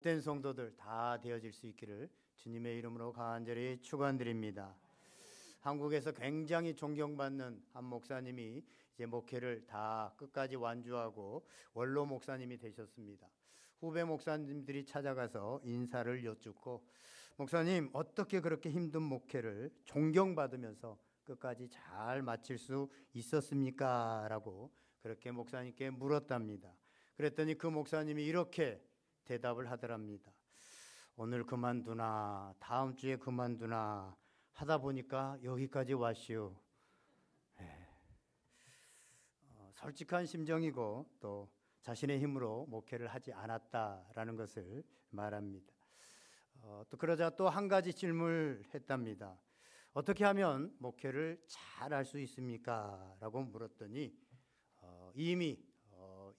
된 성도들 다 되어질 수 있기를 주님의 이름으로 간절히 축원드립니다. 한국에서 굉장히 존경받는 한 목사님이 이제 목회를 다 끝까지 완주하고 원로 목사님이 되셨습니다. 후배 목사님들이 찾아가서 인사를 여쭙고, 목사님 어떻게 그렇게 힘든 목회를 존경받으면서 끝까지 잘 마칠 수 있었습니까? 라고 그렇게 목사님께 물었답니다. 그랬더니 그 목사님이 이렇게 대답을 하더랍니다. 오늘 그만두나 다음 주에 그만두나 하다 보니까 여기까지 왔시오. 솔직한 심정이고 또 자신의 힘으로 목회를 하지 않았다라는 것을 말합니다. 또 그러자 또 한 가지 질문을 했답니다. 어떻게 하면 목회를 잘 할 수 있습니까? 라고 물었더니 이미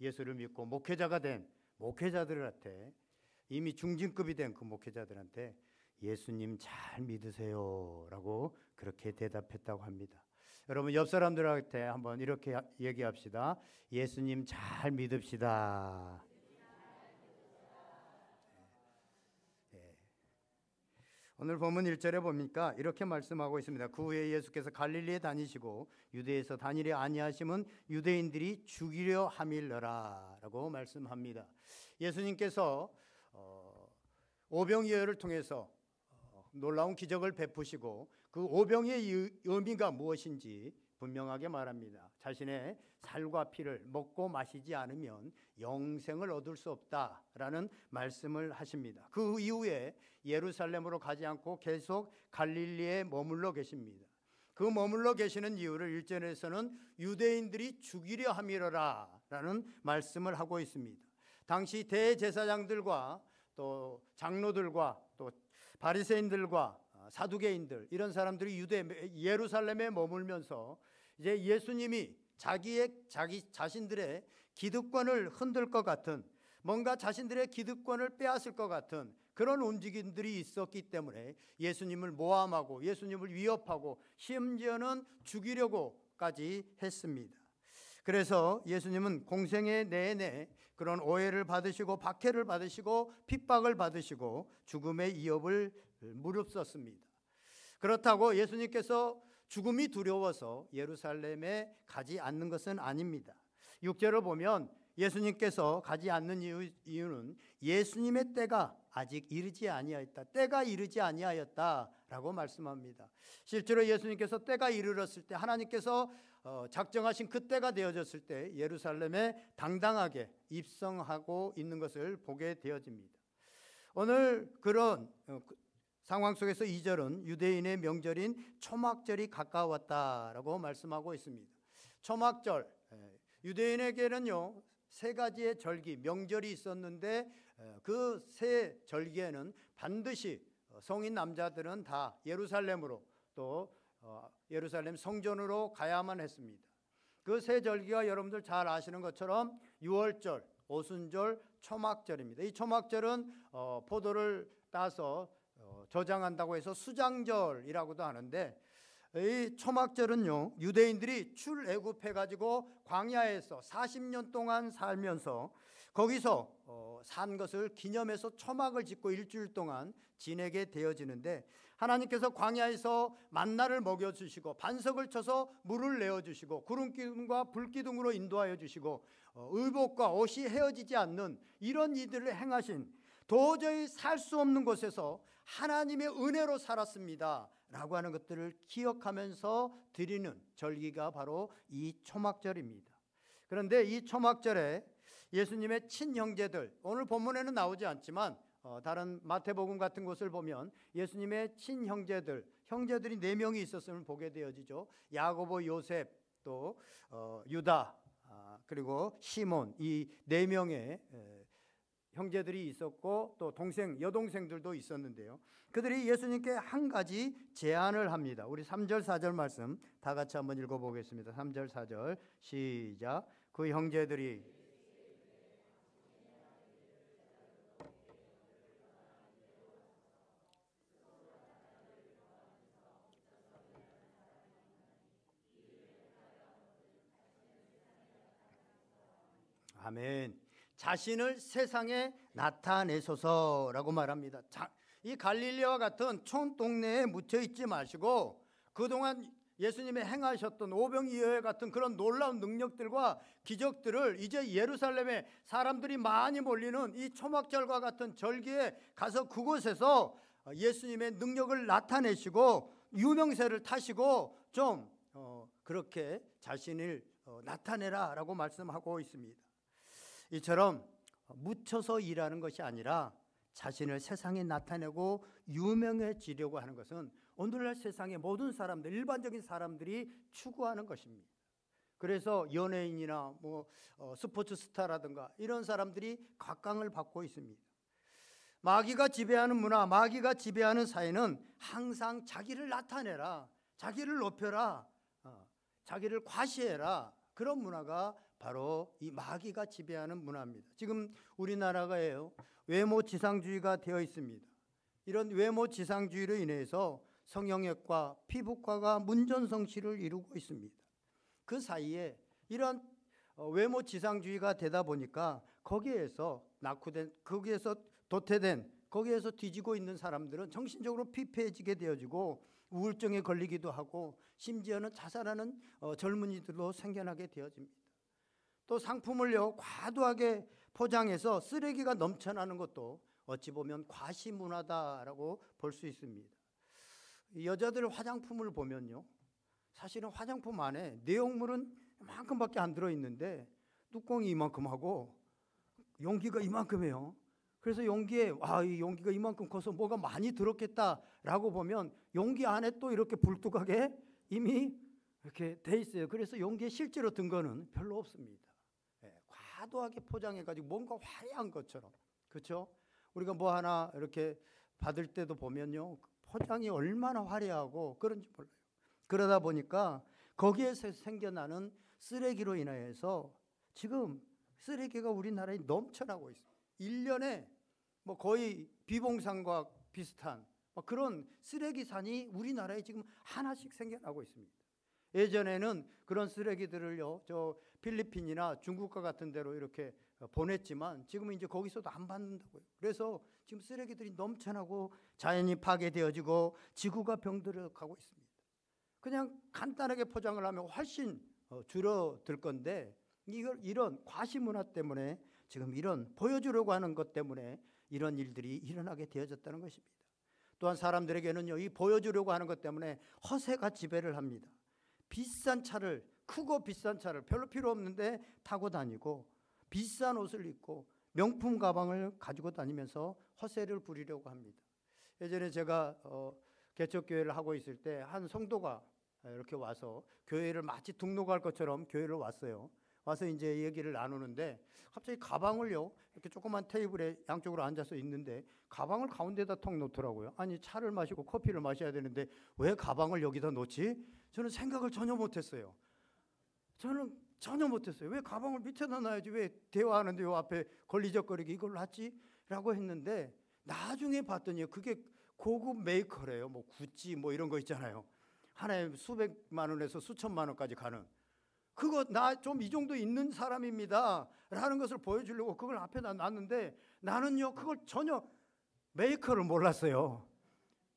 예수를 믿고 목회자가 된 목회자들한테, 이미 중진급이 된 그 목회자들한테 예수님 잘 믿으세요 라고 그렇게 대답했다고 합니다. 여러분, 옆 사람들한테 한번 이렇게 얘기합시다. 예수님 잘 믿읍시다. 오늘 본문 1절에 보니까 이렇게 말씀하고 있습니다. 그 후에 예수께서 갈릴리에 다니시고 유대에서 다니려 아니하심은 유대인들이 죽이려 함일러라 라고 말씀합니다. 예수님께서 오병이어를 통해서 놀라운 기적을 베푸시고 그 오병이의 의미가 무엇인지 분명하게 말합니다. 자신의 살과 피를 먹고 마시지 않으면 영생을 얻을 수 없다라는 말씀을 하십니다. 그 이후에 예루살렘으로 가지 않고 계속 갈릴리에 머물러 계십니다. 그 머물러 계시는 이유를 1절에서는 유대인들이 죽이려 함이러라 라는 말씀을 하고 있습니다. 당시 대제사장들과 또 장로들과 또 바리새인들과 사두개인들, 이런 사람들이 예루살렘에 머물면서 이제 예수님이 자신들의 기득권을 흔들 것 같은, 뭔가 자신들의 기득권을 빼앗을 것 같은 그런 움직임들이 있었기 때문에 예수님을 모함하고 예수님을 위협하고 심지어는 죽이려고까지 했습니다. 그래서 예수님은 공생애 내내 그런 오해를 받으시고 박해를 받으시고 핍박을 받으시고 죽음의 위협을 무릅썼습니다. 그렇다고 예수님께서 죽음이 두려워서 예루살렘에 가지 않는 것은 아닙니다. 6절을 보면 예수님께서 가지 않는 이유는 예수님의 때가 아직 이르지 아니하였다, 때가 이르지 아니하였다라고 말씀합니다. 실제로 예수님께서 때가 이르렀을 때, 하나님께서 작정하신 그 때가 되어졌을 때 예루살렘에 당당하게 입성하고 있는 것을 보게 되어집니다. 오늘 그런 상황 속에서 2절은 유대인의 명절인 초막절이 가까웠다라고 말씀하고 있습니다. 초막절, 유대인에게는요 3가지의 절기, 명절이 있었는데 그 3절기에는 반드시 성인 남자들은 다 예루살렘으로, 또 예루살렘 성전으로 가야만 했습니다. 그 3절기가 여러분들 잘 아시는 것처럼 유월절, 오순절, 초막절입니다. 이 초막절은 포도를 따서 저장한다고 해서 수장절이라고도 하는데, 이 초막절은요 유대인들이 출애굽해가지고 광야에서 40년 동안 살면서 거기서 산 것을 기념해서 초막을 짓고 일주일 동안 지내게 되어지는데, 하나님께서 광야에서 만나를 먹여주시고 반석을 쳐서 물을 내어주시고 구름기둥과 불기둥으로 인도하여 주시고 의복과 옷이 헤어지지 않는 이런 일들을 행하신, 도저히 살 수 없는 곳에서 하나님의 은혜로 살았습니다 라고 하는 것들을 기억하면서 드리는 절기가 바로 이 초막절입니다. 그런데 이 초막절에 예수님의 친형제들, 오늘 본문에는 나오지 않지만 다른 마태복음 같은 곳을 보면 예수님의 친형제들, 형제들이 4명이 있었음을 보게 되어지죠. 야고보, 요셉, 또 유다, 그리고 시몬, 이 4명의 형제들이 있었고 또 여동생들도 있었는데요. 그들이 예수님께 한 가지 제안을 합니다. 우리 3절 4절 말씀 다 같이 한번 읽어보겠습니다. 3절 4절 시작. 그 형제들이 아멘. 자신을 세상에 나타내소서라고 말합니다. 이 갈릴리와 같은 촌동네에 묻혀 있지 마시고 그동안 예수님이 행하셨던 오병이어 같은 그런 놀라운 능력들과 기적들을 이제 예루살렘에 사람들이 많이 몰리는 이 초막절과 같은 절기에 가서 그곳에서 예수님의 능력을 나타내시고 유명세를 타시고 좀 그렇게 자신을 나타내라라고 말씀하고 있습니다. 이처럼 묻혀서 일하는 것이 아니라 자신을 세상에 나타내고 유명해지려고 하는 것은 오늘날 세상의 모든 사람들, 일반적인 사람들이 추구하는 것입니다. 그래서 연예인이나 스포츠 스타라든가 이런 사람들이 각광을 받고 있습니다. 마귀가 지배하는 문화, 마귀가 지배하는 사회는 항상 자기를 나타내라, 자기를 높여라, 자기를 과시해라, 그런 문화가 바로 이 마귀가 지배하는 문화입니다. 지금 우리나라가요, 외모 지상주의가 되어 있습니다. 이런 외모 지상주의로 인해서 성형외과, 피부과가 문전성시를 이루고 있습니다. 그 사이에 이런 외모 지상주의가 되다 보니까 거기에서 낙후된, 거기에서 도태된, 거기에서 뒤지고 있는 사람들은 정신적으로 피폐해지게 되어지고 우울증에 걸리기도 하고 심지어는 자살하는 젊은이들도 생겨나게 되어집니다. 또 상품을요 과도하게 포장해서 쓰레기가 넘쳐나는 것도 어찌 보면 과시문화다라고 볼 수 있습니다. 여자들 화장품을 보면요, 사실은 화장품 안에 내용물은 이만큼밖에 안 들어있는데 뚜껑이 이만큼 하고 용기가 이만큼해요. 그래서 용기에 이 용기가 이만큼 커서 뭐가 많이 들었겠다라고 보면 용기 안에 또 이렇게 불뚝하게 이미 이렇게 돼 있어요. 그래서 용기에 실제로 든 거는 별로 없습니다. 과도하게 포장해가지고 뭔가 화려한 것처럼, 그렇죠? 우리가 뭐 하나 이렇게 받을 때도 보면요, 포장이 얼마나 화려하고 그런지 몰라요. 그러다 보니까 거기에서 생겨나는 쓰레기로 인해서 지금 쓰레기가 우리나라에 넘쳐나고 있어요. 1년에 거의 비봉산과 비슷한 그런 쓰레기산이 우리나라에 지금 하나씩 생겨나고 있습니다. 예전에는 그런 쓰레기들을요, 저 필리핀이나 중국과 같은 데로 이렇게 보냈지만 지금은 이제 거기서도 안 받는다고요. 그래서 지금 쓰레기들이 넘쳐나고 자연이 파괴되어지고 지구가 병들어가고 있습니다. 그냥 간단하게 포장을 하면 훨씬 줄어들 건데 이런 과시문화 때문에 지금 이런 보여주려고 하는 것 때문에 이런 일들이 일어나게 되어졌다는 것입니다. 또한 사람들에게는요, 이 보여주려고 하는 것 때문에 허세가 지배를 합니다. 비싼 차를, 크고 비싼 차를 별로 필요 없는데 타고 다니고 비싼 옷을 입고 명품 가방을 가지고 다니면서 허세를 부리려고 합니다. 예전에 제가 개척교회를 하고 있을 때 한 성도가 이렇게 와서 교회를 마치 등록할 것처럼 교회를 왔어요. 와서 이제 얘기를 나누는데 갑자기 가방을요, 이렇게 조그만 테이블에 양쪽으로 앉아서 있는데 가방을 가운데다 턱 놓더라고요. 아니, 차를 마시고 커피를 마셔야 되는데 왜 가방을 여기다 놓지? 저는 생각을 전혀 못했어요. 왜 가방을 밑에다 놔야지, 왜 대화하는데 요 앞에 걸리적거리게 이걸 놨지? 라고 했는데 나중에 봤더니 그게 고급 메이커래요. 구찌 이런 거 있잖아요. 하나에 수백만 원에서 수천만 원까지 가는, 그거 나 좀 이 정도 있는 사람입니다 라는 것을 보여주려고 그걸 앞에다 놨는데 나는요 그걸 전혀 메이커를 몰랐어요.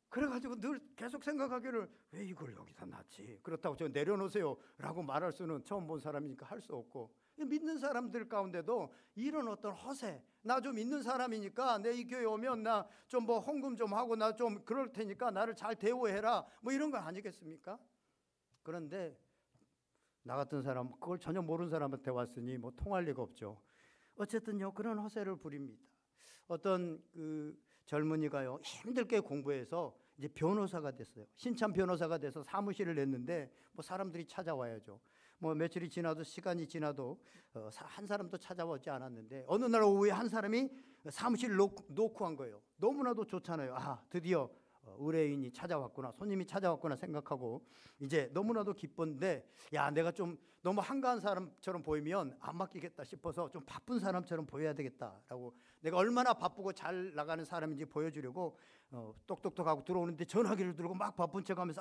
그래가지고 늘 계속 생각하기를 왜 이걸 여기다 놨지? 그렇다고 저 내려놓으세요 라고 말할 수는 처음 본 사람이니까 할 수 없고, 믿는 사람들 가운데도 이런 어떤 허세, 나 좀 있는 사람이니까 내 이 교회 오면 나 좀 헌금 좀 하고 나 좀 그럴 테니까 나를 잘 대우해라, 이런 거 아니겠습니까? 그런데 나 같은 사람, 그걸 전혀 모르는 사람한테 왔으니 통할 리가 없죠. 어쨌든요, 그런 허세를 부립니다. 어떤 젊은이가요, 힘들게 공부해서 이제 변호사가 됐어요. 신참 변호사가 돼서 사무실을 냈는데 사람들이 찾아와야죠. 며칠이 지나도, 시간이 지나도 한 사람도 찾아오지 않았는데 어느 날 오후에 한 사람이 사무실을 놓고 한 거예요. 너무나도 좋잖아요. 드디어 의뢰인이 찾아왔구나, 손님이 찾아왔구나 생각하고 이제 너무나도 기쁜데, 내가 좀 너무 한가한 사람처럼 보이면 안 맡기겠다 싶어서 좀 바쁜 사람처럼 보여야 되겠다라고, 내가 얼마나 바쁘고 잘 나가는 사람인지 보여주려고 똑똑똑하고 들어오는데 전화기를 들고 막 바쁜 척하면서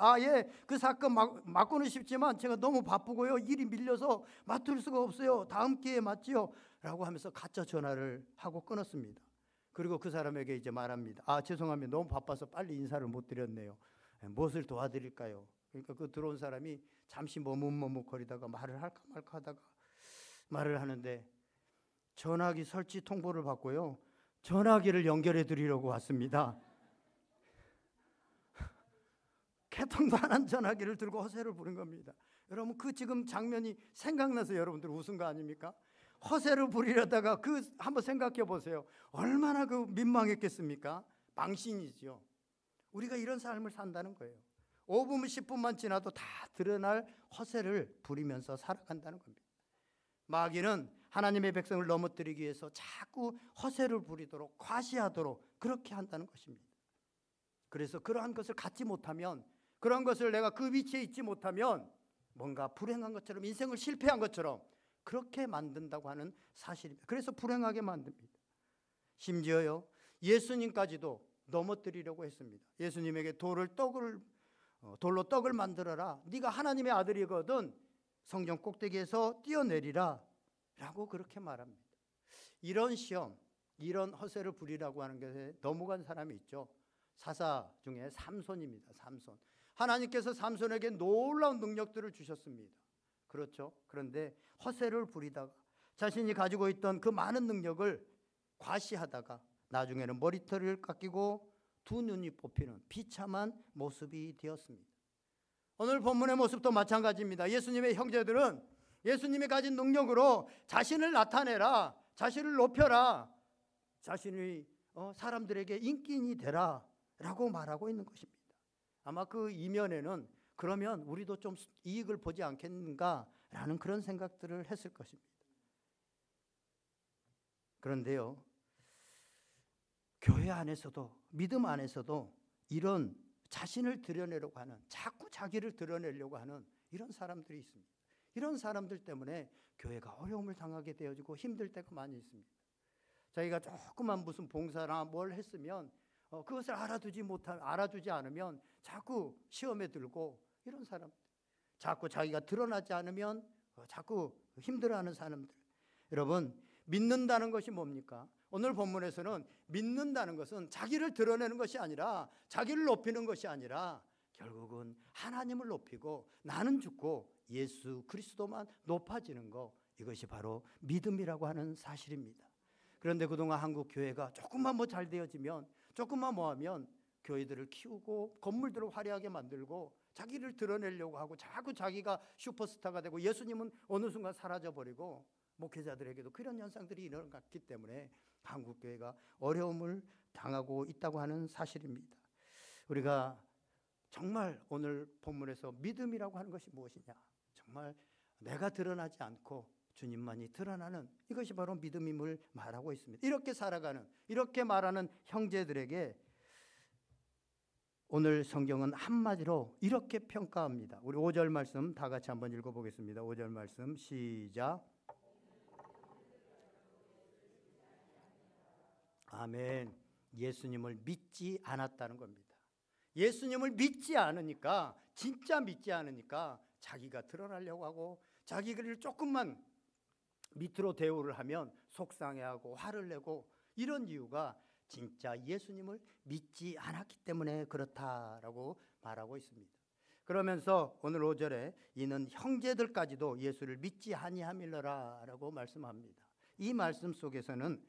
그 사건 맡고는 싶지만 제가 너무 바쁘고요, 일이 밀려서 맡을 수가 없어요, 다음 기회에 맡지요 라고 하면서 가짜 전화를 하고 끊었습니다. 그리고 그 사람에게 이제 말합니다. 아, 죄송합니다. 너무 바빠서 빨리 인사를 못 드렸네요. 무엇을 도와드릴까요? 그러니까 그 들어온 사람이 잠시 머뭇머뭇거리다가 말을 할까 말까 하다가 말을 하는데 전화기 설치 통보를 받고요, 전화기를 연결해 드리려고 왔습니다. 개통도 안 한 전화기를 들고 허세를 부린 겁니다. 여러분, 그 지금 장면이 생각나서 여러분들 웃은 거 아닙니까? 허세를 부리려다가 한번 생각해 보세요. 얼마나 민망했겠습니까? 망신이죠. 우리가 이런 삶을 산다는 거예요. 5분 10분만 지나도 다 드러날 허세를 부리면서 살아간다는 겁니다. 마귀는 하나님의 백성을 넘어뜨리기 위해서 자꾸 허세를 부리도록, 과시하도록 그렇게 한다는 것입니다. 그래서 그러한 것을 갖지 못하면, 그런 것을 내가 그 위치에 있지 못하면 뭔가 불행한 것처럼, 인생을 실패한 것처럼 그렇게 만든다고 하는 사실입니다. 그래서 불행하게 만듭니다. 심지어요, 예수님까지도 넘어뜨리려고 했습니다. 예수님에게 돌로 떡을 만들어라, 네가 하나님의 아들이거든 성전 꼭대기에서 뛰어내리라 라고 그렇게 말합니다. 이런 시험, 이런 허세를 부리라고 하는 것에 넘어간 사람이 있죠. 사사 중에 삼손입니다. 삼손. 하나님께서 삼손에게 놀라운 능력들을 주셨습니다. 그렇죠. 그런데 허세를 부리다가 자신이 가지고 있던 그 많은 능력을 과시하다가 나중에는 머리털을 깎이고 두 눈이 뽑히는 비참한 모습이 되었습니다. 오늘 본문의 모습도 마찬가지입니다. 예수님의 형제들은 예수님이 가진 능력으로 자신을 나타내라, 자신을 높여라, 자신이 사람들에게 인기인이 되라 라고 말하고 있는 것입니다. 아마 그 이면에는 그러면 우리도 좀 이익을 보지 않겠는가라는 그런 생각들을 했을 것입니다. 그런데요, 교회 안에서도, 믿음 안에서도 이런 자신을 드러내려고 하는, 자꾸 자기를 드러내려고 하는 이런 사람들이 있습니다. 이런 사람들 때문에 교회가 어려움을 당하게 되어지고 힘들 때가 많이 있습니다. 자기가 조그만 무슨 봉사나 뭘 했으면 그것을 알아주지 않으면 자꾸 시험에 들고, 이런 사람들, 자꾸 자기가 드러나지 않으면 자꾸 힘들어하는 사람들. 여러분, 믿는다는 것이 뭡니까? 오늘 본문에서는 믿는다는 것은 자기를 드러내는 것이 아니라, 자기를 높이는 것이 아니라 결국은 하나님을 높이고 나는 죽고 예수 그리스도만 높아지는 것, 이것이 바로 믿음이라고 하는 사실입니다. 그런데 그동안 한국 교회가 조금만 잘 되어지면, 조금만 하면 교회들을 키우고 건물들을 화려하게 만들고 자기를 드러내려고 하고 자꾸 자기가 슈퍼스타가 되고 예수님은 어느 순간 사라져버리고, 목회자들에게도 그런 현상들이 일어났기 때문에 한국교회가 어려움을 당하고 있다고 하는 사실입니다. 우리가 정말 오늘 본문에서 믿음이라고 하는 것이 무엇이냐, 정말 내가 드러나지 않고 주님만이 드러나는, 이것이 바로 믿음임을 말하고 있습니다. 이렇게 살아가는, 이렇게 말하는 형제들에게 오늘 성경은 한마디로 이렇게 평가합니다. 우리 5절 말씀 다 같이 한번 읽어보겠습니다. 5절 말씀 시작. 아멘. 예수님을 믿지 않았다는 겁니다. 예수님을 믿지 않으니까, 진짜 믿지 않으니까 자기가 드러나려고 하고, 자기를 조금만 밑으로 대우를 하면 속상해하고 화를 내고, 이런 이유가 진짜 예수님을 믿지 않았기 때문에 그렇다라고 말하고 있습니다. 그러면서 오늘 5절에 이는 형제들까지도 예수를 믿지 아니함일러라 라고 말씀합니다. 이 말씀 속에서는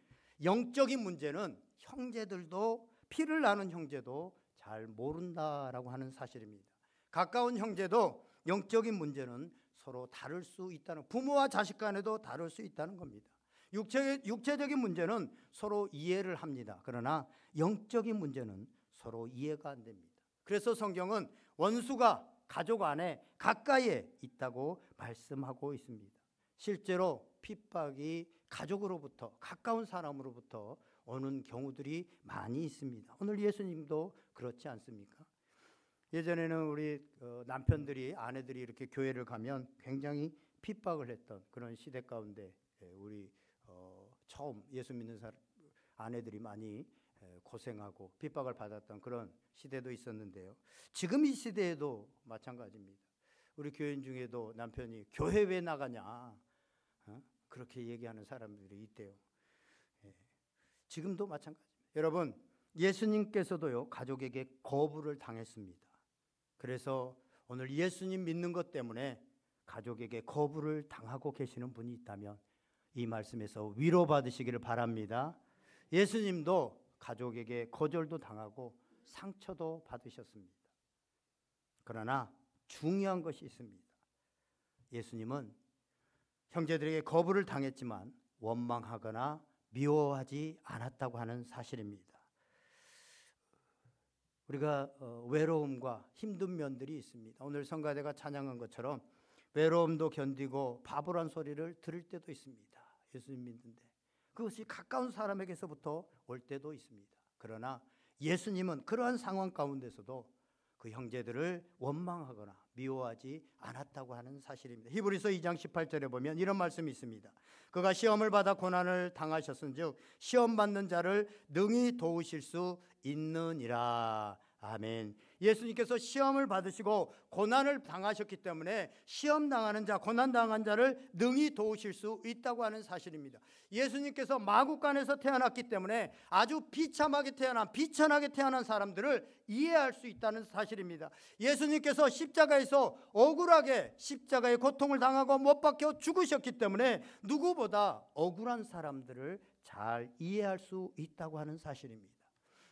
영적인 문제는 형제들도, 피를 나눈 형제도 잘 모른다라고 하는 사실입니다. 가까운 형제도 영적인 문제는 서로 다를 수 있다는, 부모와 자식 간에도 다를 수 있다는 겁니다. 육체적인 문제는 서로 이해를 합니다. 그러나 영적인 문제는 서로 이해가 안 됩니다. 그래서 성경은 원수가 가족 안에 가까이에 있다고 말씀하고 있습니다. 실제로 핍박이 가족으로부터, 가까운 사람으로부터 오는 경우들이 많이 있습니다. 오늘 예수님도 그렇지 않습니까? 예전에는 우리 남편들이, 아내들이 이렇게 교회를 가면 굉장히 핍박을 했던 그런 시대 가운데 우리 처음 예수 믿는 아내들이 많이 고생하고 핍박을 받았던 그런 시대도 있었는데요. 지금 이 시대에도 마찬가지입니다. 우리 교인 중에도 남편이 교회 왜 나가냐, 그렇게 얘기하는 사람들이 있대요. 지금도 마찬가지입니다. 여러분, 예수님께서도요, 가족에게 거부를 당했습니다. 그래서 오늘 예수님 믿는 것 때문에 가족에게 거부를 당하고 계시는 분이 있다면 이 말씀에서 위로받으시기를 바랍니다. 예수님도 가족에게 거절도 당하고 상처도 받으셨습니다. 그러나 중요한 것이 있습니다. 예수님은 형제들에게 거부를 당했지만 원망하거나 미워하지 않았다고 하는 사실입니다. 우리가 외로움과 힘든 면들이 있습니다. 오늘 성가대가 찬양한 것처럼 외로움도 견디고 바보란 소리를 들을 때도 있습니다. 예수님 믿는데 그것이 가까운 사람에게서부터 올 때도 있습니다. 그러나 예수님은 그러한 상황 가운데서도 그 형제들을 원망하거나 미워하지 않았다고 하는 사실입니다. 히브리서 2장 18절에 보면 이런 말씀이 있습니다. 그가 시험을 받아 고난을 당하셨은즉 시험 받는 자를 능히 도우실 수 있느니라. 아멘. 예수님께서 시험을 받으시고 고난을 당하셨기 때문에 시험 당하는 자, 고난 당한 자를 능히 도우실 수 있다고 하는 사실입니다. 예수님께서 마구간에서 태어났기 때문에 아주 비참하게 태어난, 비천하게 태어난 사람들을 이해할 수 있다는 사실입니다. 예수님께서 십자가에서 억울하게 십자가의 고통을 당하고 못 박혀 죽으셨기 때문에 누구보다 억울한 사람들을 잘 이해할 수 있다고 하는 사실입니다.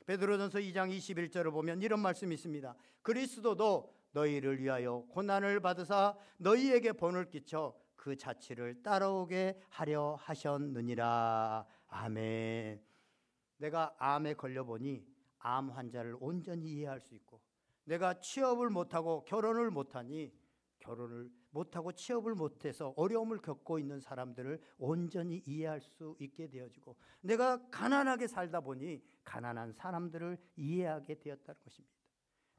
베드로전서 2장 21절을 보면 이런 말씀이 있습니다. 그리스도도 너희를 위하여 고난을 받으사 너희에게 본을 끼쳐 그 자취를 따라오게 하려 하셨느니라. 아멘. 내가 암에 걸려보니 암 환자를 온전히 이해할 수 있고, 내가 취업을 못하고 결혼을 못하니 결혼을 못하고 취업을 못해서 어려움을 겪고 있는 사람들을 온전히 이해할 수 있게 되어지고, 내가 가난하게 살다 보니 가난한 사람들을 이해하게 되었다는 것입니다.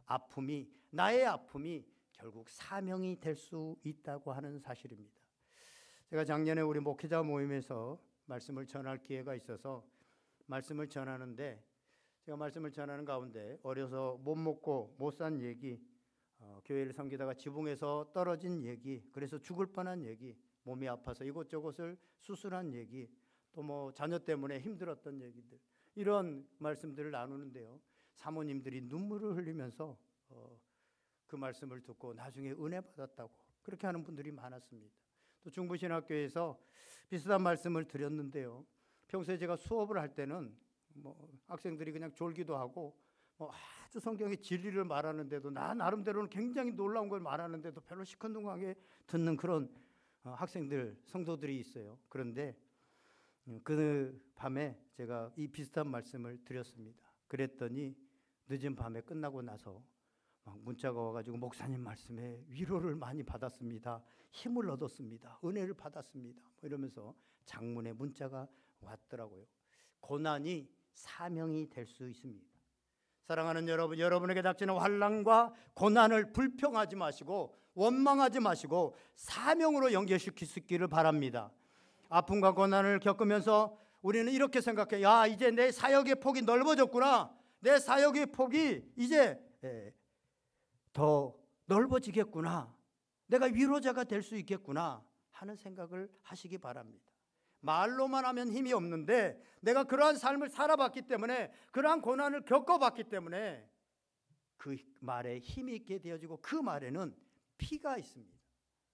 아픔이, 나의 아픔이 결국 사명이 될 수 있다고 하는 사실입니다. 제가 작년에 우리 목회자 모임에서 말씀을 전할 기회가 있어서 말씀을 전하는데, 제가 말씀을 전하는 가운데 어려서 못 먹고 못 산 얘기, 교회를 섬기다가 지붕에서 떨어진 얘기, 그래서 죽을 뻔한 얘기, 몸이 아파서 이곳저곳을 수술한 얘기, 또 뭐 자녀 때문에 힘들었던 얘기들, 이런 말씀들을 나누는데요, 사모님들이 눈물을 흘리면서 그 말씀을 듣고 나중에 은혜 받았다고 그렇게 하는 분들이 많았습니다. 또 중부신학교에서 비슷한 말씀을 드렸는데요, 평소에 제가 수업을 할 때는 뭐 학생들이 그냥 졸기도 하고 아주 성경의 진리를 말하는데도 나 나름대로는 굉장히 놀라운 걸 말하는데도 별로 시큰둥하게 듣는 그런 학생들, 성도들이 있어요. 그런데 그 밤에 제가 이 비슷한 말씀을 드렸습니다. 그랬더니 늦은 밤에 끝나고 나서 막 문자가 와가지고 목사님 말씀에 위로를 많이 받았습니다. 힘을 얻었습니다. 은혜를 받았습니다. 뭐 이러면서 장문의 문자가 왔더라고요. 고난이 사명이 될 수 있습니다. 사랑하는 여러분, 여러분에게 닥치는 환난과 고난을 불평하지 마시고 원망하지 마시고 사명으로 연결시킬 수 있기를 바랍니다. 아픔과 고난을 겪으면서 우리는 이렇게 생각해요. 야, 이제 내 사역의 폭이 넓어졌구나. 내 사역의 폭이 이제 더 넓어지겠구나. 내가 위로자가 될 수 있겠구나 하는 생각을 하시기 바랍니다. 말로만 하면 힘이 없는데 내가 그러한 삶을 살아봤기 때문에, 그러한 고난을 겪어봤기 때문에 그 말에 힘이 있게 되어지고 그 말에는 피가 있습니다.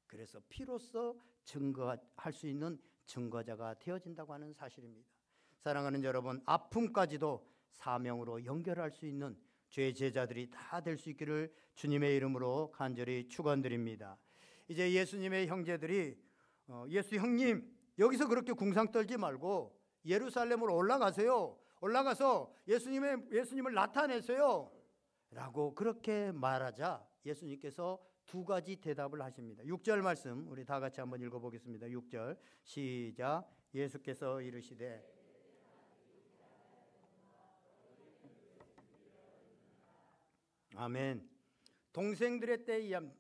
그래서 피로써 증거할 수 있는 증거자가 되어진다고 하는 사실입니다. 사랑하는 여러분, 아픔까지도 사명으로 연결할 수 있는 주의 제자들이 다 될 수 있기를 주님의 이름으로 간절히 축원드립니다. 이제 예수님의 형제들이 예수 형님, 여기서 그렇게 궁상 떨지 말고 예루살렘으로 올라가세요. 올라가서 예수님을 나타내세요. 라고 그렇게 말하자 예수님께서 두 가지 대답을 하십니다. 6절 말씀 우리 다 같이 한번 읽어보겠습니다. 6절 시작. 예수께서 이르시되 아멘. 동생들의 때에 의하면,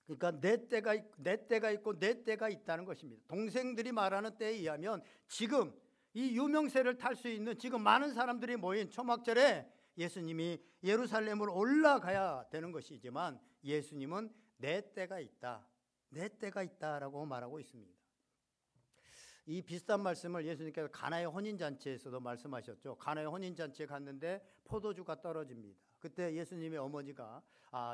그러니까 내 때가 있고 내 때가 있다는 것입니다. 동생들이 말하는 때에 의하면 지금 이 유명세를 탈 수 있는 지금 많은 사람들이 모인 초막절에 예수님이 예루살렘으로 올라가야 되는 것이지만 예수님은 내 때가 있다, 내 때가 있다라고 말하고 있습니다. 이 비슷한 말씀을 예수님께서 가나의 혼인잔치에서도 말씀하셨죠. 가나의 혼인잔치에 갔는데 포도주가 떨어집니다. 그때 예수님의 어머니가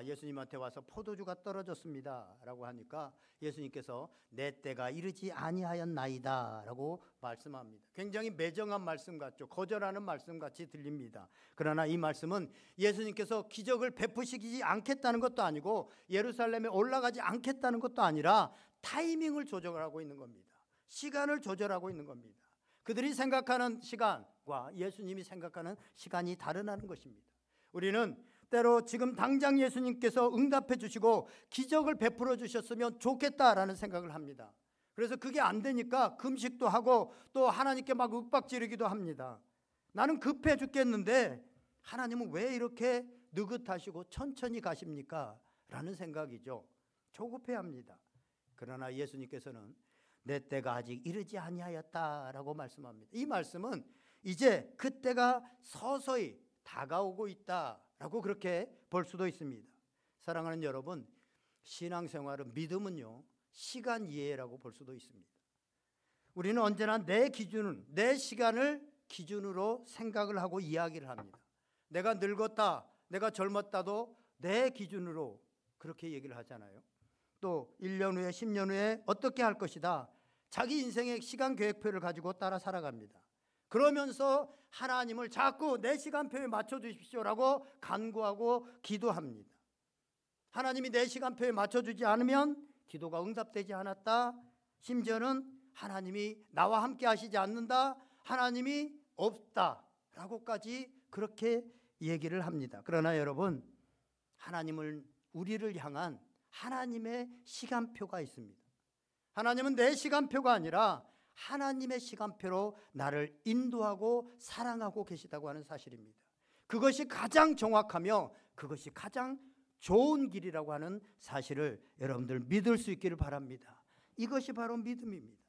예수님한테 와서 포도주가 떨어졌습니다 라고 하니까 예수님께서 내 때가 이르지 아니하였나이다 라고 말씀합니다. 굉장히 매정한 말씀 같죠. 거절하는 말씀 같이 들립니다. 그러나 이 말씀은 예수님께서 기적을 베푸시지 않겠다는 것도 아니고 예루살렘에 올라가지 않겠다는 것도 아니라 타이밍을 조절하고 있는 겁니다. 시간을 조절하고 있는 겁니다. 그들이 생각하는 시간과 예수님이 생각하는 시간이 다르다는 것입니다. 우리는 때로 지금 당장 예수님께서 응답해 주시고 기적을 베풀어 주셨으면 좋겠다라는 생각을 합니다. 그래서 그게 안 되니까 금식도 하고 또 하나님께 막 윽박지르기도 합니다. 나는 급해 죽겠는데 하나님은 왜 이렇게 느긋하시고 천천히 가십니까? 라는 생각이죠. 조급해합니다. 그러나 예수님께서는 내 때가 아직 이르지 아니하였다라고 말씀합니다. 이 말씀은 이제 그때가 서서히 다가오고 있다라고 그렇게 볼 수도 있습니다. 사랑하는 여러분, 신앙생활은 믿음은요 시간 이해라고 볼 수도 있습니다. 우리는 언제나 내 기준은 내 시간을 기준으로 생각을 하고 이야기를 합니다. 내가 늙었다, 내가 젊었다도 내 기준으로 그렇게 얘기를 하잖아요. 또 1년 후에 10년 후에 어떻게 할 것이다, 자기 인생의 시간 계획표를 가지고 따라 살아갑니다. 그러면서 하나님을 자꾸 내 시간표에 맞춰 주십시오라고 간구하고 기도합니다. 하나님이 내 시간표에 맞춰주지 않으면 기도가 응답되지 않았다, 심지어는 하나님이 나와 함께 하시지 않는다, 하나님이 없다라고까지 그렇게 얘기를 합니다. 그러나 여러분, 하나님을 우리를 향한 하나님의 시간표가 있습니다. 하나님은 내 시간표가 아니라 하나님의 시간표로 나를 인도하고 사랑하고 계시다고 하는 사실입니다. 그것이 가장 정확하며 그것이 가장 좋은 길이라고 하는 사실을 여러분들 믿을 수 있기를 바랍니다. 이것이 바로 믿음입니다.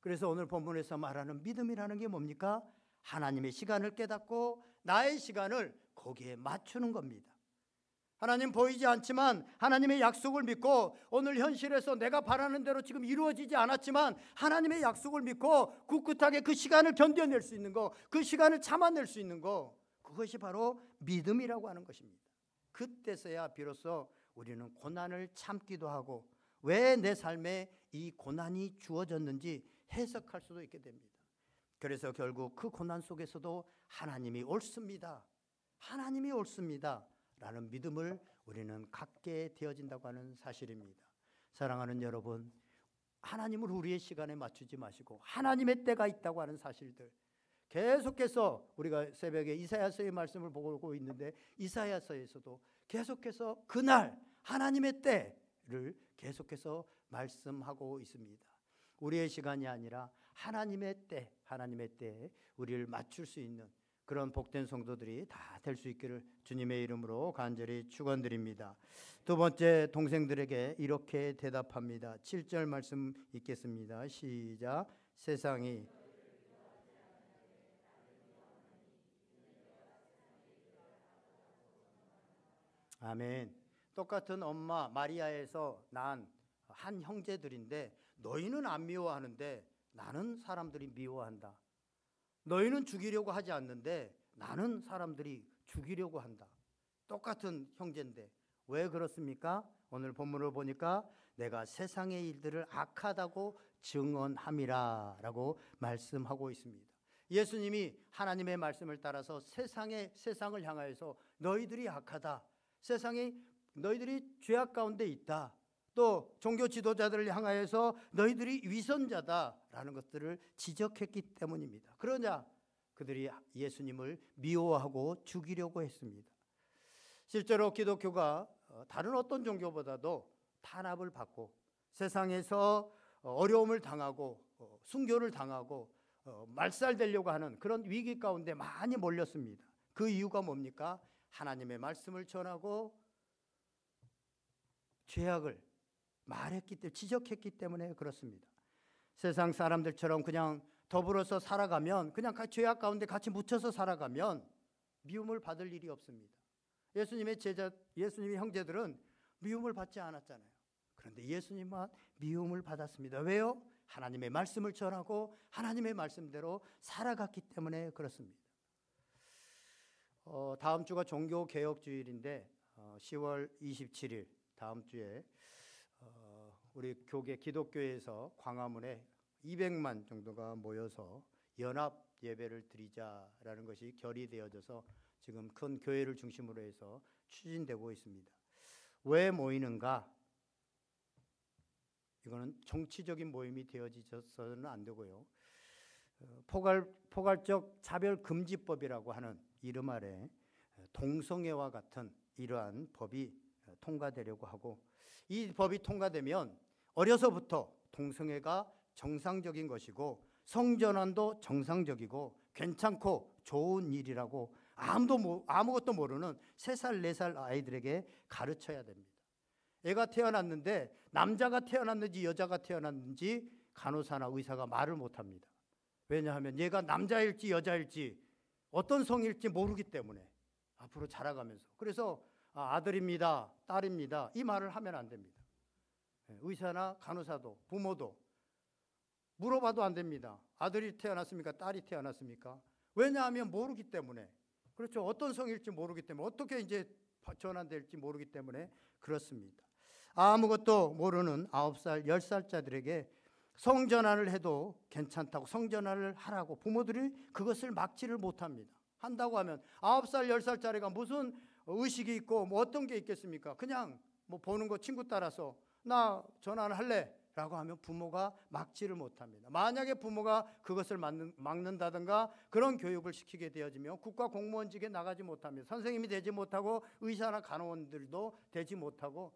그래서 오늘 본문에서 말하는 믿음이라는 게 뭡니까? 하나님의 시간을 깨닫고 나의 시간을 거기에 맞추는 겁니다. 하나님 보이지 않지만 하나님의 약속을 믿고 오늘 현실에서 내가 바라는 대로 지금 이루어지지 않았지만 하나님의 약속을 믿고 꿋꿋하게 그 시간을 견뎌낼 수 있는 거, 그 시간을 참아낼 수 있는 거, 그것이 바로 믿음이라고 하는 것입니다. 그때서야 비로소 우리는 고난을 참기도 하고 왜 내 삶에 이 고난이 주어졌는지 해석할 수도 있게 됩니다. 그래서 결국 그 고난 속에서도 하나님이 옳습니다, 하나님이 옳습니다 라는 믿음을 우리는 갖게 되어진다고 하는 사실입니다. 사랑하는 여러분, 하나님을 우리의 시간에 맞추지 마시고 하나님의 때가 있다고 하는 사실들, 계속해서 우리가 새벽에 이사야서의 말씀을 보고 있는데 이사야서에서도 계속해서 그날 하나님의 때를 계속해서 말씀하고 있습니다. 우리의 시간이 아니라 하나님의 때, 하나님의 때에 우리를 맞출 수 있는 그런 복된 성도들이 다 될 수 있기를 주님의 이름으로 간절히 축원드립니다. 두 번째, 동생들에게 이렇게 대답합니다. 7절 말씀 읽겠습니다. 시작. 세상이 아멘. 똑같은 엄마 마리아에서 난 한 형제들인데 너희는 안 미워하는데 나는 사람들이 미워한다. 너희는 죽이려고 하지 않는데 나는 사람들이 죽이려고 한다. 똑같은 형제인데 왜 그렇습니까? 오늘 본문을 보니까 내가 세상의 일들을 악하다고 증언함이라 라고 말씀하고 있습니다. 예수님이 하나님의 말씀을 따라서 세상을 향하여서 너희들이 악하다, 세상이 너희들이 죄악 가운데 있다, 또 종교 지도자들을 향하여서 너희들이 위선자다라는 것들을 지적했기 때문입니다. 그러자 그들이 예수님을 미워하고 죽이려고 했습니다. 실제로 기독교가 다른 어떤 종교보다도 탄압을 받고 세상에서 어려움을 당하고 순교를 당하고 말살되려고 하는 그런 위기 가운데 많이 몰렸습니다. 그 이유가 뭡니까? 하나님의 말씀을 전하고 죄악을 말했기 때문에, 지적했기 때문에 그렇습니다. 세상 사람들처럼 그냥 더불어서 살아가면, 그냥 죄악 가운데 같이 묻혀서 살아가면 미움을 받을 일이 없습니다. 예수님의 형제들은 미움을 받지 않았잖아요. 그런데 예수님만 미움을 받았습니다. 왜요? 하나님의 말씀을 전하고 하나님의 말씀대로 살아갔기 때문에 그렇습니다. 다음 주가 종교개혁주일인데 10월 27일 다음 주에 우리 교계 기독교에서 광화문에 200만 정도가 모여서 연합 예배를 드리자라는 것이 결의되어져서 지금 큰 교회를 중심으로 해서 추진되고 있습니다. 왜 모이는가? 이거는 정치적인 모임이 되어져서는 안 되고요. 포괄적 차별금지법이라고 하는 이름 아래 동성애와 같은 이러한 법이 통과되려고 하고, 이 법이 통과되면 어려서부터 동성애가 정상적인 것이고 성전환도 정상적이고 괜찮고 좋은 일이라고 아무것도 모르는 3살, 4살 아이들에게 가르쳐야 됩니다. 애가 태어났는데 남자가 태어났는지 여자가 태어났는지 간호사나 의사가 말을 못합니다. 왜냐하면 얘가 남자일지 여자일지 어떤 성일지 모르기 때문에 앞으로 자라가면서. 그래서 아들입니다, 딸입니다, 이 말을 하면 안 됩니다. 의사나 간호사도 부모도 물어봐도 안 됩니다. 아들이 태어났습니까? 딸이 태어났습니까? 왜냐하면 모르기 때문에. 그렇죠. 어떤 성일지 모르기 때문에, 어떻게 이제 전환될지 모르기 때문에 그렇습니다. 아무것도 모르는 9살, 10살짜들에게 성전환을 해도 괜찮다고, 성전환을 하라고 부모들이 그것을 막지를 못합니다. 한다고 하면 9살, 10살짜리가 무슨 의식이 있고 뭐 어떤 게 있겠습니까? 그냥 뭐 보는 거 친구 따라서 나 전환할래 라고 하면 부모가 막지를 못합니다. 만약에 부모가 그것을 막는다든가 그런 교육을 시키게 되어지면 국가 공무원직에 나가지 못합니다. 선생님이 되지 못하고 의사나 간호원들도 되지 못하고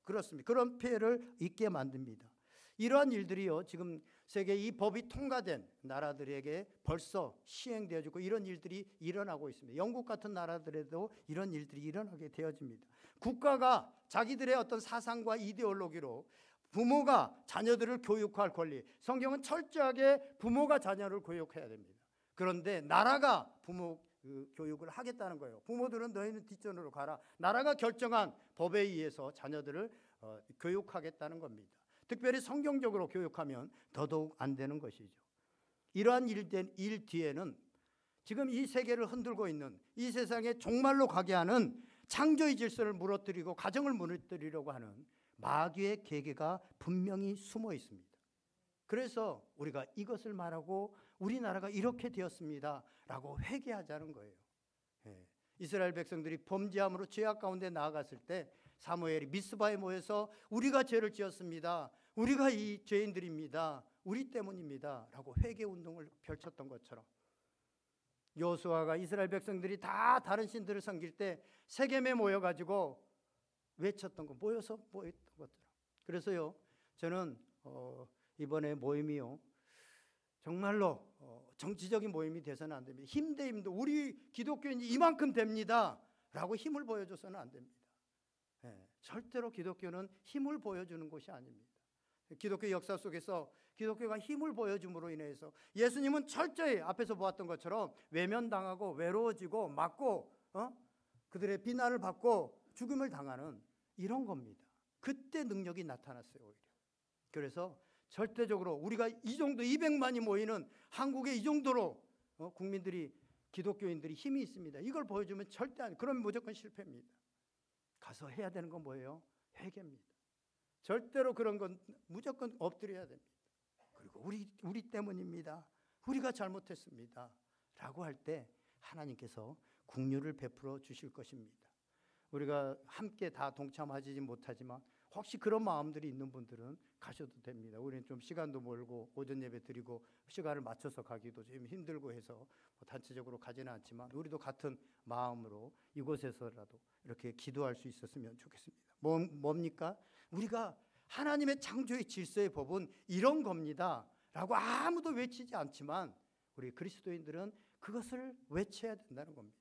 그렇습니다. 그런 피해를 입게 만듭니다. 이러한 일들이요, 지금 세계 이 법이 통과된 나라들에게 벌써 시행되어지고 이런 일들이 일어나고 있습니다. 영국 같은 나라들에도 이런 일들이 일어나게 되어집니다. 국가가 자기들의 어떤 사상과 이데올로기로 부모가 자녀들을 교육할 권리, 성경은 철저하게 부모가 자녀를 교육해야 됩니다. 그런데 나라가 부모 교육을 하겠다는 거예요. 부모들은 너희는 뒷전으로 가라. 나라가 결정한 법에 의해서 자녀들을 교육하겠다는 겁니다. 특별히 성경적으로 교육하면 더더욱 안 되는 것이죠. 이러한 일 뒤에는 지금 이 세계를 흔들고 있는, 이 세상에 종말로 가게 하는 창조의 질서를 무너뜨리고 가정을 무너뜨리려고 하는 마귀의 계계가 분명히 숨어 있습니다. 그래서 우리가 이것을 말하고 우리나라가 이렇게 되었습니다 라고 회개하자는 거예요. 이스라엘 백성들이 범죄함으로 죄악 가운데 나아갔을 때 사무엘이 미스바에 모여서 우리가 죄를 지었습니다, 우리가 이 죄인들입니다, 우리 때문입니다 라고 회개운동을 펼쳤던 것처럼, 여호수아가 이스라엘 백성들이 다 다른 신들을 섬길 때 세겜에 모여가지고 외쳤던 거, 모였던 것처럼. 그래서요, 저는 이번에 모임이요, 정말로 정치적인 모임이 돼서는 안 됩니다. 힘 대 힘도 우리 기독교인이 이만큼 됩니다 라고 힘을 보여줘서는 안 됩니다. 절대로 기독교는 힘을 보여주는 것이 아닙니다. 기독교 역사 속에서 기독교가 힘을 보여줌으로 인해서 예수님은 철저히 앞에서 보았던 것처럼 외면당하고 외로워지고 맞고 그들의 비난을 받고 죽음을 당하는 이런 겁니다. 그때 능력이 나타났어요, 오히려. 그래서 절대적으로 우리가 이 정도 200만이 모이는 한국에 이 정도로 국민들이, 기독교인들이 힘이 있습니다. 이걸 보여주면 절대 아니에요. 그러면 무조건 실패입니다. 가서 해야 되는 건 뭐예요? 회개입니다. 절대로 그런 건 무조건 엎드려야 됩니다. 그리고 우리 때문입니다, 우리가 잘못했습니다 라고 할 때 하나님께서 긍휼을 베풀어 주실 것입니다. 우리가 함께 다 동참하지 못하지만 혹시 그런 마음들이 있는 분들은 가셔도 됩니다. 우리는 좀 시간도 멀고 오전 예배 드리고 시간을 맞춰서 가기도 좀 힘들고 해서 뭐 단체적으로 가지는 않지만 우리도 같은 마음으로 이곳에서라도 이렇게 기도할 수 있었으면 좋겠습니다. 뭡니까? 우리가 하나님의 창조의 질서의 법은 이런 겁니다 라고 아무도 외치지 않지만 우리 그리스도인들은 그것을 외쳐야 된다는 겁니다.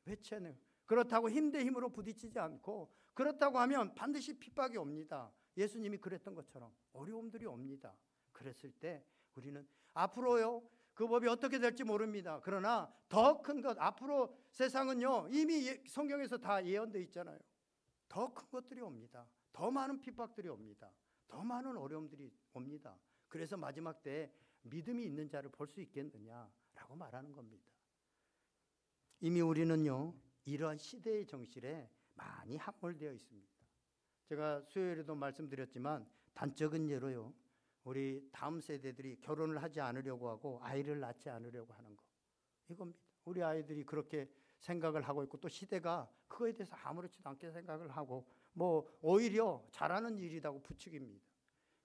외쳐야 돼요. 그렇다고 힘 대 힘으로 부딪히지 않고, 그렇다고 하면 반드시 핍박이 옵니다. 예수님이 그랬던 것처럼 어려움들이 옵니다. 그랬을 때 우리는 앞으로요, 그 법이 어떻게 될지 모릅니다. 그러나 더 큰 것, 앞으로 세상은요 이미 성경에서 다 예언되어 있잖아요. 더 큰 것들이 옵니다. 더 많은 핍박들이 옵니다. 더 많은 어려움들이 옵니다. 그래서 마지막 때에 믿음이 있는 자를 볼 수 있겠느냐라고 말하는 겁니다. 이미 우리는요, 이러한 시대의 정실에 많이 함몰되어 있습니다. 제가 수요일에도 말씀드렸지만 단적인 예로요, 우리 다음 세대들이 결혼을 하지 않으려고 하고 아이를 낳지 않으려고 하는 거, 이겁니다. 우리 아이들이 그렇게 생각을 하고 있고, 또 시대가 그거에 대해서 아무렇지도 않게 생각을 하고, 뭐 오히려 잘하는 일이라고 부추깁니다.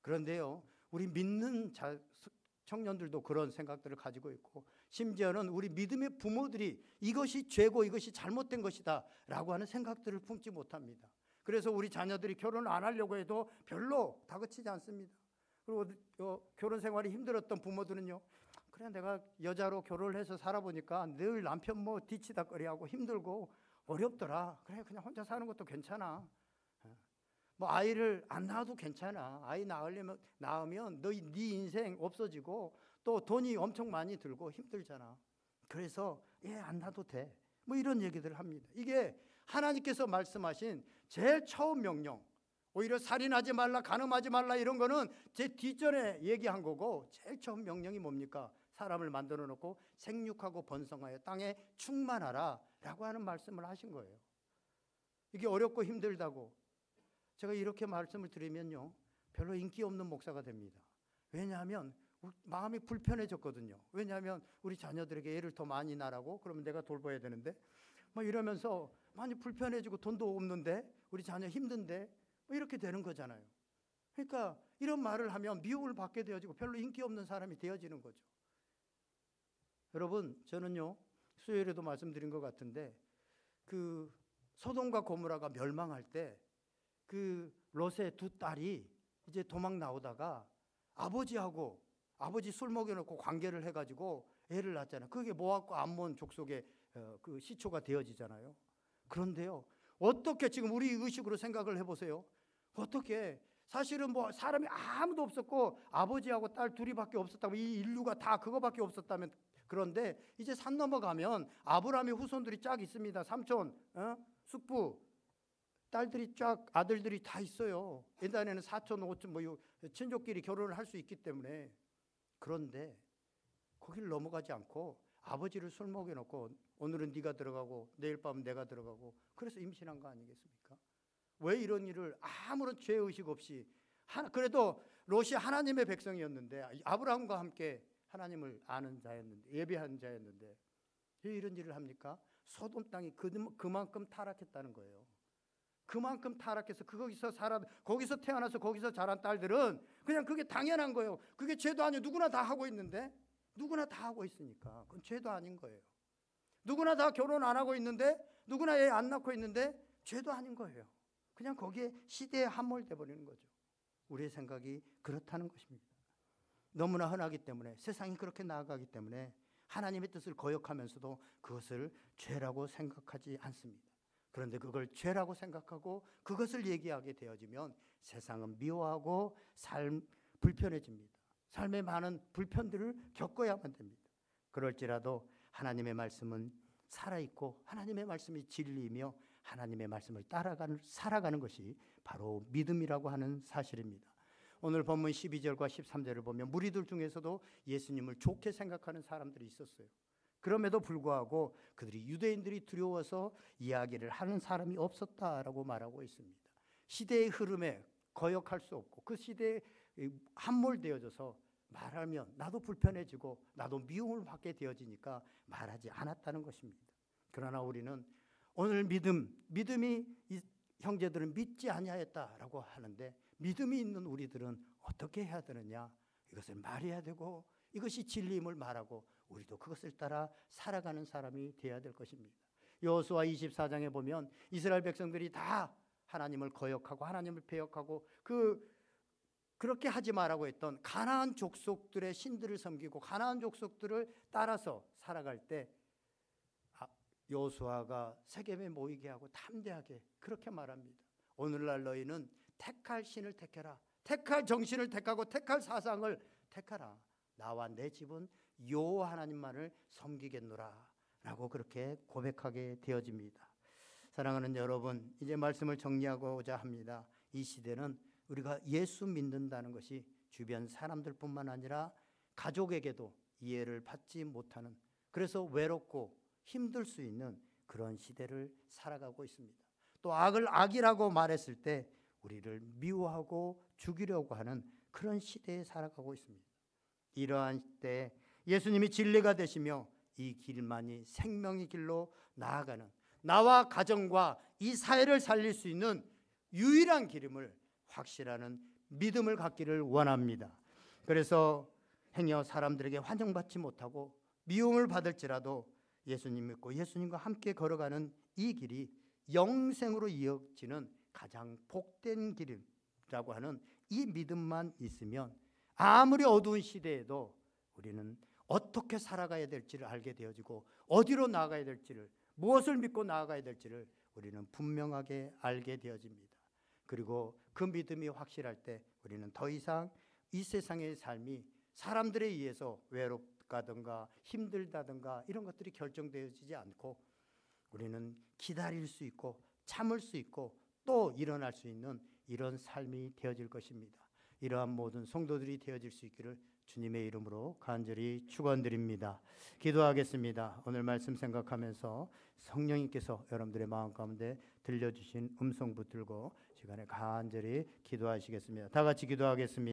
그런데요, 우리 믿는 청년들도 그런 생각들을 가지고 있고, 심지어는 우리 믿음의 부모들이 이것이 죄고 이것이 잘못된 것이다 라고 하는 생각들을 품지 못합니다. 그래서 우리 자녀들이 결혼을 안 하려고 해도 별로 다그치지 않습니다. 그리고 결혼 생활이 힘들었던 부모들은요, 그래 내가 여자로 결혼을 해서 살아보니까 늘 남편 뭐 뒤치다거리하고 힘들고 어렵더라. 그래 그냥 혼자 사는 것도 괜찮아. 뭐 아이를 안 낳아도 괜찮아. 아이 낳으면 네 인생 없어지고 또 돈이 엄청 많이 들고 힘들잖아. 그래서 안 낳아도 돼. 뭐 이런 얘기들을 합니다. 이게 하나님께서 말씀하신 제일 처음 명령, 오히려 살인하지 말라, 간음하지 말라 이런 거는 제 뒷전에 얘기한 거고, 제일 처음 명령이 뭡니까? 사람을 만들어 놓고 생육하고 번성하여 땅에 충만하라 라고 하는 말씀을 하신 거예요. 이게 어렵고 힘들다고 제가 이렇게 말씀을 드리면요, 별로 인기 없는 목사가 됩니다. 왜냐하면 마음이 불편해졌거든요. 왜냐하면 우리 자녀들에게 애를 더 많이 낳으라고, 그러면 내가 돌봐야 되는데 막 이러면서 많이 불편해지고, 돈도 없는데 우리 자녀 힘든데 뭐 이렇게 되는 거잖아요. 그러니까 이런 말을 하면 미움을 받게 되어지고 별로 인기 없는 사람이 되어지는 거죠. 여러분, 저는요, 수요일에도 말씀드린 것 같은데, 그 소돔과 고모라가 멸망할 때 그 롯의 두 딸이 이제 도망 나오다가 아버지 술 먹여놓고 관계를 해가지고 애를 낳잖아요. 그게 모압과 암몬 족속의 그 시초가 되어지잖아요. 그런데요, 어떻게 지금 우리 의식으로 생각을 해보세요. 어떻게 사실은 뭐 사람이 아무도 없었고 아버지하고 딸 둘이밖에 없었다고, 이 인류가 다 그거밖에 없었다면, 그런데 이제 산 넘어가면 아브라함의 후손들이 쫙 있습니다. 삼촌, 숙부, 딸들이 쫙, 아들들이 다 있어요. 옛날에는 사촌, 오촌, 뭐 친족끼리 결혼을 할 수 있기 때문에. 그런데 거기를 넘어가지 않고 아버지를 술 먹여놓고 오늘은 네가 들어가고 내일 밤은 내가 들어가고, 그래서 임신한 거 아니겠습니까? 왜 이런 일을 아무런 죄의식 없이, 그래도 롯이 하나님의 백성이었는데, 아브라함과 함께 하나님을 아는 자였는데, 예배하는 자였는데 왜 이런 일을 합니까? 소돔 땅이 그만큼 타락했다는 거예요. 그만큼 타락해서 거기서 태어나서 거기서 자란 딸들은 그냥 그게 당연한 거예요. 그게 죄도 아니에요. 누구나 다 하고 있는데, 누구나 다 하고 있으니까 그건 죄도 아닌 거예요. 누구나 다 결혼 안 하고 있는데, 누구나 애 안 낳고 있는데 죄도 아닌 거예요. 그냥 거기에 시대에 함몰돼 버리는 거죠. 우리의 생각이 그렇다는 것입니다. 너무나 흔하기 때문에, 세상이 그렇게 나아가기 때문에 하나님의 뜻을 거역하면서도 그것을 죄라고 생각하지 않습니다. 그런데 그걸 죄라고 생각하고 그것을 얘기하게 되어지면 세상은 미워하고 불편해집니다. 삶의 많은 불편들을 겪어야만 됩니다. 그럴지라도 하나님의 말씀은 살아있고 하나님의 말씀이 진리이며 하나님의 말씀을 살아가는 것이 바로 믿음이라고 하는 사실입니다. 오늘 본문 12절과 13절을 보면 무리들 중에서도 예수님을 좋게 생각하는 사람들이 있었어요. 그럼에도 불구하고 그들이 유대인들이 두려워서 이야기를 하는 사람이 없었다라고 말하고 있습니다. 시대의 흐름에 거역할 수 없고 그 시대에 함몰되어져서 말하면 나도 불편해지고 나도 미움을 받게 되어지니까 말하지 않았다는 것입니다. 그러나 우리는 오늘 믿음이 형제들은 믿지 아니하였다라고 하는데, 믿음이 있는 우리들은 어떻게 해야 되느냐? 이것을 말해야 되고 이것이 진리임을 말하고 우리도 그것을 따라 살아가는 사람이 되어야 될 것입니다. 여호수아 24장에 보면 이스라엘 백성들이 다 하나님을 거역하고 하나님을 배역하고 그렇게 하지 말라고 했던 가나안 족속들의 신들을 섬기고 가나안 족속들을 따라서 살아갈 때 여호수아가 세겜에 모이게 하고 담대하게 그렇게 말합니다. 오늘날 너희는 택할 신을 택해라. 택할 정신을 택하고 택할 사상을 택하라. 나와 내 집은 여호와 하나님만을 섬기겠노라 라고 그렇게 고백하게 되어집니다. 사랑하는 여러분, 이제 말씀을 정리하고자 합니다. 이 시대는 우리가 예수 믿는다는 것이 주변 사람들뿐만 아니라 가족에게도 이해를 받지 못하는, 그래서 외롭고 힘들 수 있는 그런 시대를 살아가고 있습니다. 또 악을 악이라고 말했을 때 우리를 미워하고 죽이려고 하는 그런 시대에 살아가고 있습니다. 이러한 때 예수님이 진리가 되시며 이 길만이 생명의 길로 나아가는, 나와 가정과 이 사회를 살릴 수 있는 유일한 길임을 확실하는 믿음을 갖기를 원합니다. 그래서 행여 사람들에게 환영받지 못하고 미움을 받을지라도 예수님 믿고 예수님과 함께 걸어가는 이 길이 영생으로 이어지는 가장 복된 길이라고 하는 이 믿음만 있으면 아무리 어두운 시대에도 우리는 어떻게 살아가야 될지를 알게 되어지고 어디로 나아가야 될지를, 무엇을 믿고 나아가야 될지를 우리는 분명하게 알게 되어집니다. 그리고 그 믿음이 확실할 때 우리는 더 이상 이 세상의 삶이 사람들에 의해서 외롭다든가 힘들다든가 이런 것들이 결정되어지지 않고 우리는 기다릴 수 있고 참을 수 있고 또 일어날 수 있는 이런 삶이 되어질 것입니다. 이러한 모든 성도들이 되어질 수 있기를 주님의 이름으로 간절히 축원드립니다. 기도하겠습니다. 오늘 말씀 생각하면서 성령님께서 여러분들의 마음 가운데 들려주신 음성 붙들고 시간에 간절히 기도하시겠습니다. 다 같이 기도하겠습니다.